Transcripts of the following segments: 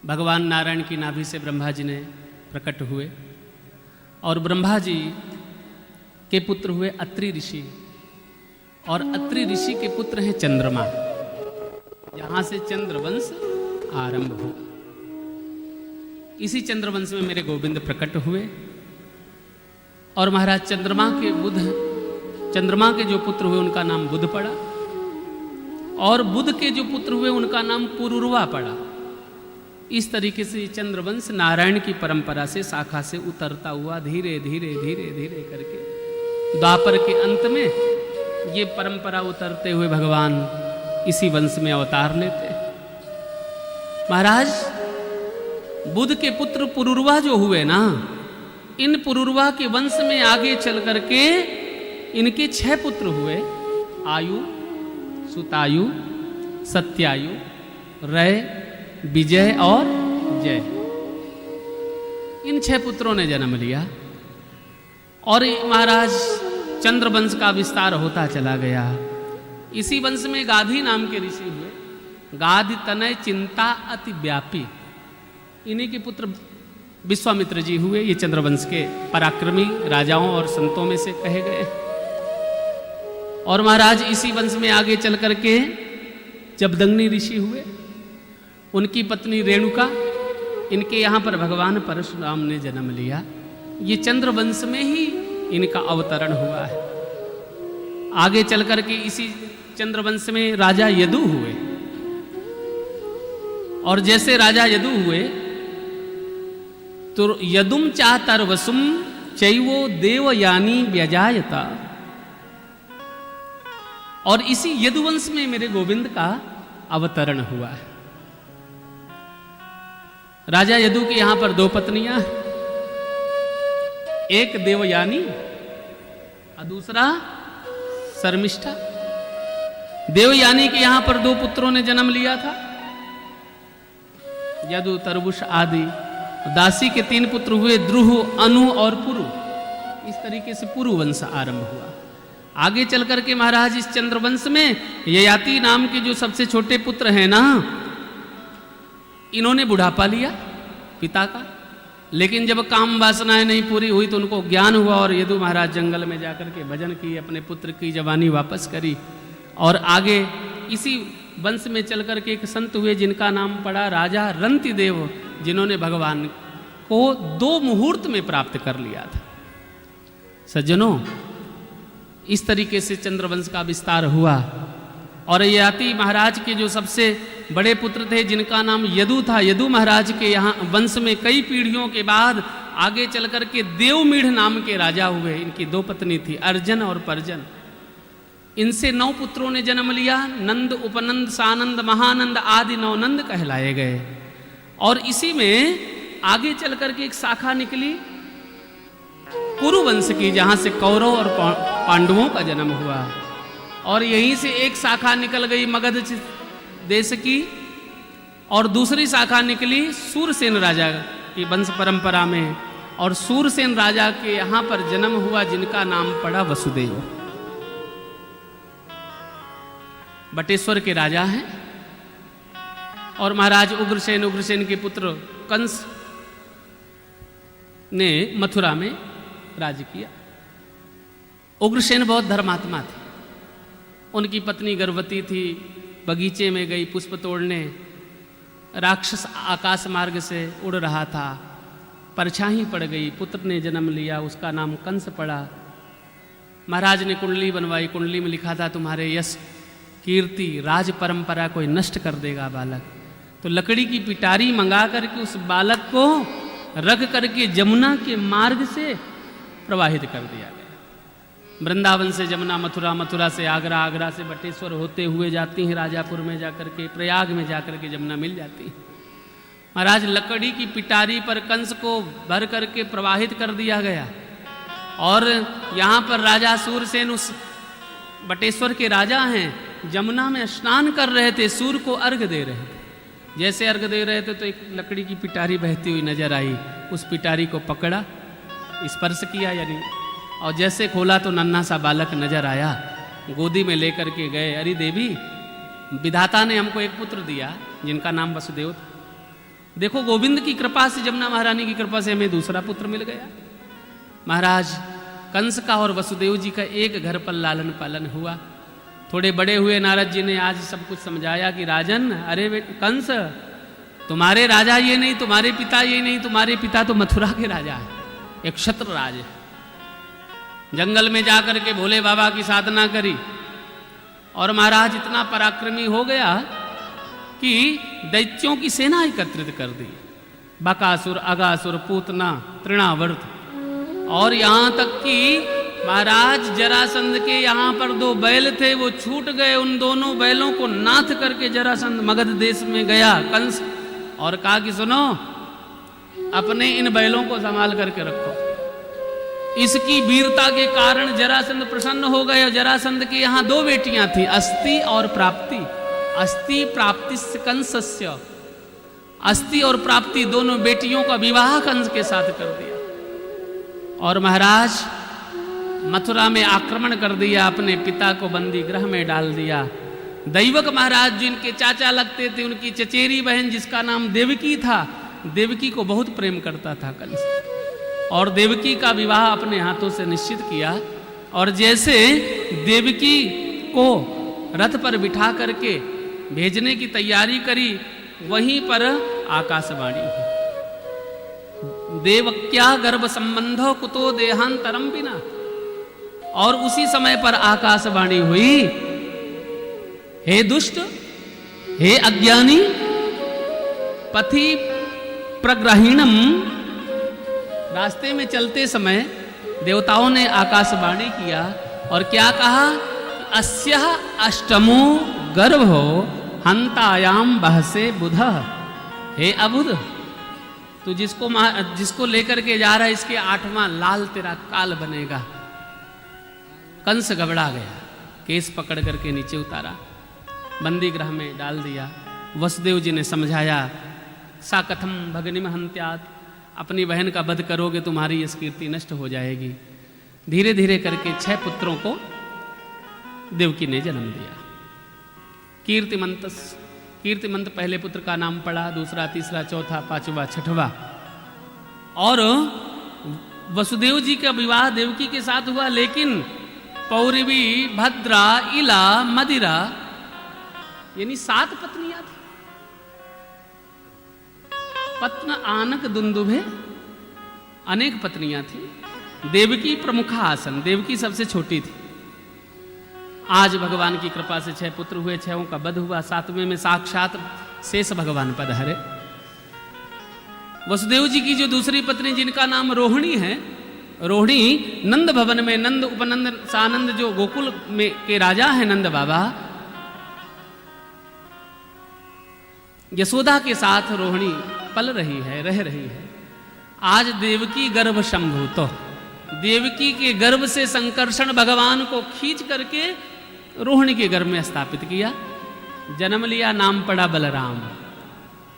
भगवान नारायण की नाभि से ब्रह्मा जी ने प्रकट हुए और ब्रह्मा जी के पुत्र हुए अत्रि ऋषि, और अत्रि ऋषि के पुत्र हैं चंद्रमा। यहां से चंद्रवंश आरंभ हो। इसी चंद्रवंश में मेरे गोविंद प्रकट हुए और महाराज चंद्रमा के जो पुत्र हुए उनका नाम बुध पड़ा, और बुध के जो पुत्र हुए उनका नाम पुरुरवा पड़ा। इस तरीके से चंद्रवंश नारायण की परंपरा से शाखा से उतरता हुआ धीरे धीरे धीरे धीरे करके द्वापर के अंत में ये परंपरा उतरते हुए भगवान इसी वंश में अवतार लेते। महाराज बुध के पुत्र पुरुरवा जो हुए ना, इन पुरुरवा के वंश में आगे चल करके इनके 6 पुत्र हुए, आयु, सुतायु, सत्यायु, रय, विजय और जय। इन 6 पुत्रों ने जन्म लिया और महाराज चंद्रवंश का विस्तार होता चला गया। इसी वंश में गाधी नाम के ऋषि हुए, गाधी तनय चिंता अति व्यापी। इन्हीं के पुत्र विश्वामित्र जी हुए। ये चंद्रवंश के पराक्रमी राजाओं और संतों में से कहे गए। और महाराज इसी वंश में आगे चल करके जमदग्नि ऋषि हुए, उनकी पत्नी रेणुका, इनके यहाँ पर भगवान परशुराम ने जन्म लिया। ये चंद्रवंश में ही इनका अवतरण हुआ है। आगे चल करके इसी चंद्रवंश में राजा यदु हुए, और जैसे राजा यदु हुए तो यदुम चातर्वसुम चैवो देवयानी व्यजायता। और इसी यदुवंश में मेरे गोविंद का अवतरण हुआ है। राजा यदु के यहां पर 2 पत्नियां, एक देवयानी और दूसरा शर्मिष्ठा। देवयानी के यहां पर 2 पुत्रों ने जन्म लिया था, यदु, तरबुष आदि। दासी के 3 पुत्र हुए, द्रुह, अनु और पुरु। इस तरीके से पुरु वंश आरंभ हुआ। आगे चल करके महाराज इस चंद्रवंश में ययाति नाम के जो सबसे छोटे पुत्र हैं ना, इन्होंने बुढ़ापा लिया पिता का, लेकिन जब काम वासनाएं नहीं पूरी हुई तो उनको ज्ञान हुआ और यदु महाराज जंगल में जाकर के भजन की, अपने पुत्र की जवानी वापस करी। और आगे इसी वंश में चल करके एक संत हुए जिनका नाम पड़ा राजा रंतिदेव, जिन्होंने भगवान को 2 मुहूर्त में प्राप्त कर लिया था। सज्जनों, इस तरीके से चंद्रवंश का विस्तार हुआ। और ययाति महाराज के जो सबसे बड़े पुत्र थे जिनका नाम यदु था, यदु महाराज के यहाँ वंश में कई पीढ़ियों के बाद आगे चल करके देवमीढ़ नाम के राजा हुए। इनकी 2 पत्नी थी, अर्जन और परजन। इनसे 9 पुत्रों ने जन्म लिया। नंद, उपनंद, सानंद, महानंद आदि 9 नंद कहलाए गए। और इसी में आगे चल करके एक शाखा निकली कुरु वंश की, जहां से कौरव और पांडवों का जन्म हुआ। और यहीं से एक शाखा निकल गई मगध देश की, और दूसरी शाखा निकली सूरसेन राजा की वंश परंपरा में। और सूरसेन राजा के यहां पर जन्म हुआ जिनका नाम पड़ा वसुदेव। बटेश्वर के राजा हैं। और महाराज उग्रसेन के पुत्र कंस ने मथुरा में राज्य किया। उग्रसेन बहुत धर्मात्मा थे। उनकी पत्नी गर्भवती थी, बगीचे में गई पुष्प तोड़ने। राक्षस आकाश मार्ग से उड़ रहा था, परछाई पड़ गई, पुत्र ने जन्म लिया, उसका नाम कंस पड़ा। महाराज ने कुंडली बनवाई, कुंडली में लिखा था तुम्हारे यश, कीर्ति, राज परंपरा कोई नष्ट कर देगा बालक। तो लकड़ी की पिटारी मंगा करके उस बालक को रख करके जमुना के मार्ग से प्रवाहित कर दिया गया। वृंदावन से जमुना मथुरा, मथुरा से आगरा, आगरा से बटेश्वर होते हुए जाती हैं राजापुर में जाकर के, प्रयाग में जाकर के जमुना मिल जाती है। महाराज लकड़ी की पिटारी पर कंस को भर करके प्रवाहित कर दिया गया। और यहाँ पर राजा सूरसेन उस बटेश्वर के राजा हैं, जमुना में स्नान कर रहे थे, सूर्य को अर्घ दे रहे थे। जैसे अर्घ दे रहे थे तो एक लकड़ी की पिटारी बहती हुई नजर आई। उस पिटारी को पकड़ा, स्पर्श किया यानी, और जैसे खोला तो नन्हा सा बालक नजर आया। गोदी में लेकर के गए। अरे देवी, विधाता ने हमको एक पुत्र दिया जिनका नाम वसुदेव था। देखो गोविंद की कृपा से, जमुना महारानी की कृपा से हमें दूसरा पुत्र मिल गया। महाराज कंस का और वसुदेव जी का एक घर पर लालन पालन हुआ। थोड़े बड़े हुए नारद जी ने आज सब कुछ समझाया कि राजन, अरे कंस, तुम्हारे राजा ये नहीं, तुम्हारे पिता ये नहीं, तुम्हारे पिता तो मथुरा के राजा है, एक क्षत्र राज है। जंगल में जाकर के भोले बाबा की साधना करी और महाराज इतना पराक्रमी हो गया कि दैत्यों की सेना एकत्रित कर दी। बकासुर, अगासुर, पूतना, तृणावर्त, और यहाँ तक कि महाराज जरासंध के यहाँ पर 2 बैल थे, वो छूट गए। उन दोनों बैलों को नाथ करके जरासंध मगध देश में गया कंस, और कहा कि सुनो, अपने इन बैलों को संभाल करके रखो। इसकी वीरता के कारण जरासंध प्रसन्न हो गए। और जरासंध के यहाँ 2 बेटियां थी, अस्ति और प्राप्ति। अस्ति प्राप्तिस्य कंसस्य, अस्ति और प्राप्ति दोनों बेटियों का विवाह कंस के साथ कर दिया। और महाराज मथुरा में आक्रमण कर दिया, अपने पिता को बंदी गृह में डाल दिया। दैवक महाराज जिनके चाचा लगते थे, उनकी चचेरी बहन जिसका नाम देवकी था, देवकी को बहुत प्रेम करता था कंस, और देवकी का विवाह अपने हाथों से निश्चित किया। और जैसे देवकी को रथ पर बिठा करके भेजने की तैयारी करी, वहीं पर आकाशवाणी हुई, देवक्या गर्भ संबंधो कुतो देहांतरम बिना। और उसी समय पर आकाशवाणी हुई, हे दुष्ट, हे अज्ञानी, पथि प्रग्रहीणम। रास्ते में चलते समय देवताओं ने आकाशवाणी किया और क्या कहा, अस्यः अष्टमो गर्भो हंतायाम बहसे बुधः। हे अबुध, तू जिसको लेकर के जा रहा है, इसके 8वां लाल तेरा काल बनेगा। कंस घबरा गया, केस पकड़ करके नीचे उतारा, बंदी गृह में डाल दिया। वसुदेव जी ने समझाया, सा कथम भगनिम हंत्यात्, अपनी बहन का वध करोगे तुम्हारी इस कीर्ति नष्ट हो जाएगी। धीरे धीरे करके 6 पुत्रों को देवकी ने जन्म दिया। कीर्तिमंत पहले पुत्र का नाम पड़ा, दूसरा, तीसरा, चौथा, 5वां, 6वां। और वसुदेव जी का विवाह देवकी के साथ हुआ, लेकिन पौरवी, भद्रा, इला, मदिरा, यानी 7 पत्नियां थी। पत्न आनक दुंदुभे, अनेक पत्नियां थी। देवकी प्रमुख आसन, देवकी सबसे छोटी थी। आज भगवान की कृपा से 6 पुत्र हुए, 6 का वध हुआ, 7वें में साक्षात शेष भगवान पधारे। वसुदेव जी की जो दूसरी पत्नी जिनका नाम रोहिणी है, रोहिणी नंद भवन में, नंद उपनंद सानंद जो गोकुल में के राजा है नंद बाबा, यशोदा के साथ रोहिणी पल रही है, रह रही है। आज देवकी गर्भ संभूतो, देवकी के गर्भ से संकर्षण भगवान को खींच करके रोहिणी के गर्भ में स्थापित किया, जन्म लिया, नाम पड़ा बलराम।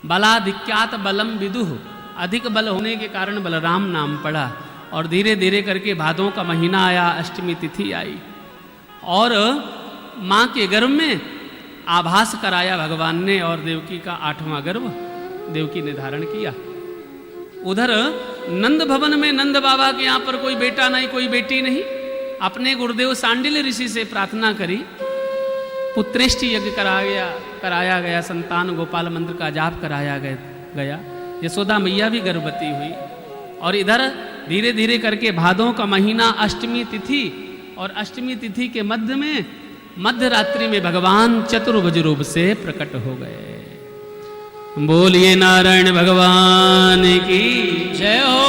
बलाधिक्यात बलम विदुः, अधिक बल होने के कारण बलराम नाम पड़ा। और धीरे धीरे करके भादों का महीना आया, अष्टमी तिथि आई, और माँ के गर्भ में आभास कराया भगवान ने, और देवकी का 8वां गर्भ देवकी ने धारण किया। उधर नंद भवन में नंद बाबा के यहाँ पर कोई बेटा नहीं, कोई बेटी नहीं। अपने गुरुदेव सांडिल्य ऋषि से प्रार्थना करी, पुत्रेष्टि यज्ञ कराया गया, संतान गोपाल मंत्र का जाप कराया गया। यशोदा मैया भी गर्भवती हुई। और इधर धीरे धीरे करके भादों का महीना, अष्टमी तिथि, और अष्टमी तिथि के मध्य में, मध्य रात्रि में भगवान चतुर्भुज रूप से प्रकट हो गए। बोलिए नारायण भगवान की जय हो।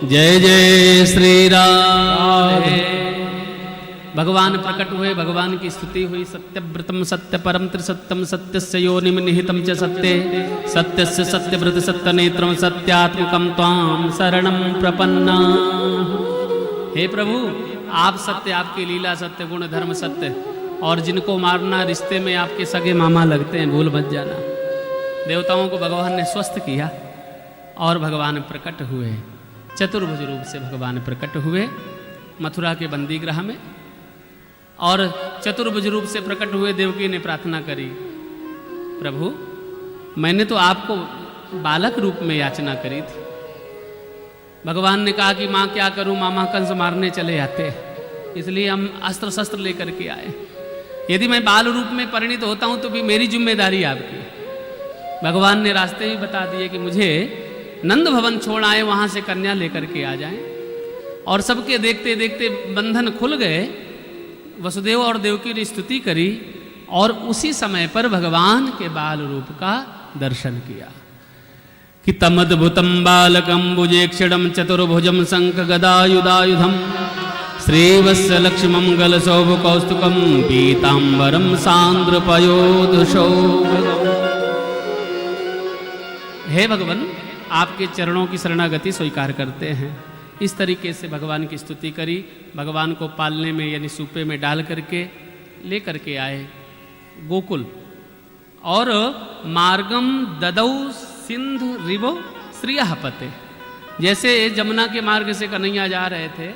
जय जय श्री राम। भगवान प्रकट हुए, भगवान की स्तुति हुई। सत्यव्रतम सत्य परम त्रिसत्यम, सत्यस्य योनिम निहितम च सत्ये, सत्यस्य सत्यव्रत सत्यनेत्रम, सत्यात्मकम त्वाम शरणम प्रपन्ना। हे प्रभु, आप सत्य, आपकी लीला सत्य, गुण धर्म सत्य, और जिनको मारना रिश्ते में आपके सगे मामा लगते हैं, भूल मत जाना। देवताओं को भगवान ने स्वस्थ किया और भगवान प्रकट हुए, चतुर्भुज रूप से भगवान प्रकट हुए मथुरा के बंदी गृह में। और चतुर्भुज रूप से प्रकट हुए, देवकी ने प्रार्थना करी, प्रभु मैंने तो आपको बालक रूप में याचना करी थी। भगवान ने कहा कि माँ क्या करूं, मामा कंस मारने चले जाते, इसलिए हम अस्त्र शस्त्र लेकर के आए। यदि मैं बाल रूप में परिणित होता हूं तो भी मेरी जिम्मेदारी आपकी। भगवान ने रास्ते ही बता दिए कि मुझे नंद भवन छोड़ आए, वहां से कन्या लेकर के आ जाएं। और सबके देखते देखते बंधन खुल गए। वसुदेव और देवकी ने स्तुति करी और उसी समय पर भगवान के बाल रूप का दर्शन किया कि तमद्भुतम बालकम भुजेक्षणम चतुर्भुजम शंख गदायुधायुधम श्रीवत्स लक्ष्मम गलशोभ कौस्तुकम पीतांबरम सांद्रपयोधुषौभगम। हे भगवान, आपके चरणों की शरणागति स्वीकार करते हैं। इस तरीके से भगवान की स्तुति करी। भगवान को पालने में यानी सूपे में डाल करके ले करके आए गोकुल। और मार्गम ददौ सिंधु रिवो श्रियः पते, जैसे जमुना के मार्ग से कन्हैया जा रहे थे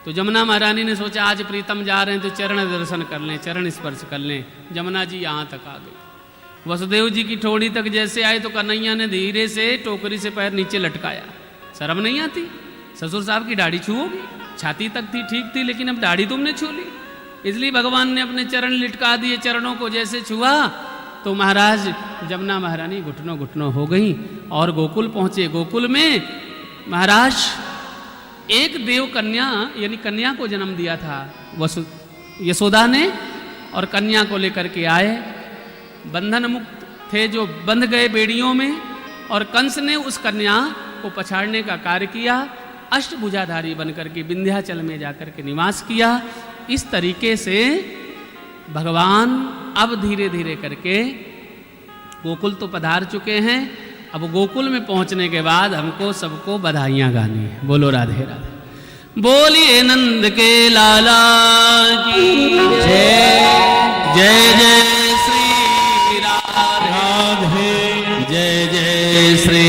तो जमुना महारानी ने सोचा आज प्रीतम जा रहे हैं तो चरण दर्शन कर लें, चरण स्पर्श कर लें। जमुना जी यहाँ तक आ गई। वसुदेव जी की ठोड़ी तक जैसे आए तो कन्हैया ने धीरे से टोकरी से पैर नीचे लटकाया। शर्म नहीं आती? ससुर साहब की दाढ़ी छूओगी? छाती तक थी, ठीक थी, लेकिन अब दाढ़ी तुमने छू ली। इसलिए भगवान ने अपने चरण लिटका दिए। चरणों को जैसे छुआ तो महाराज जमुना महारानी घुटनों घुटनों हो गई और गोकुल पहुंचे। गोकुल में महाराज एक देव कन्या यानी कन्या को जन्म दिया था यशोदा ने, और कन्या को लेकर के आए। बंधन मुक्त थे जो बंध गए बेड़ियों में, और कंस ने उस कन्या को पछाड़ने का कार्य किया। अष्टभुजाधारी बनकर के विंध्याचल में जाकर के निवास किया। इस तरीके से भगवान अब धीरे धीरे करके गोकुल तो पधार चुके हैं। अब गोकुल में पहुंचने के बाद हमको सबको बधाइयां गानी है। बोलो राधे राधे। बोलिए नंद के लाला की जय। जय जय श्री राधे, जय जय श्री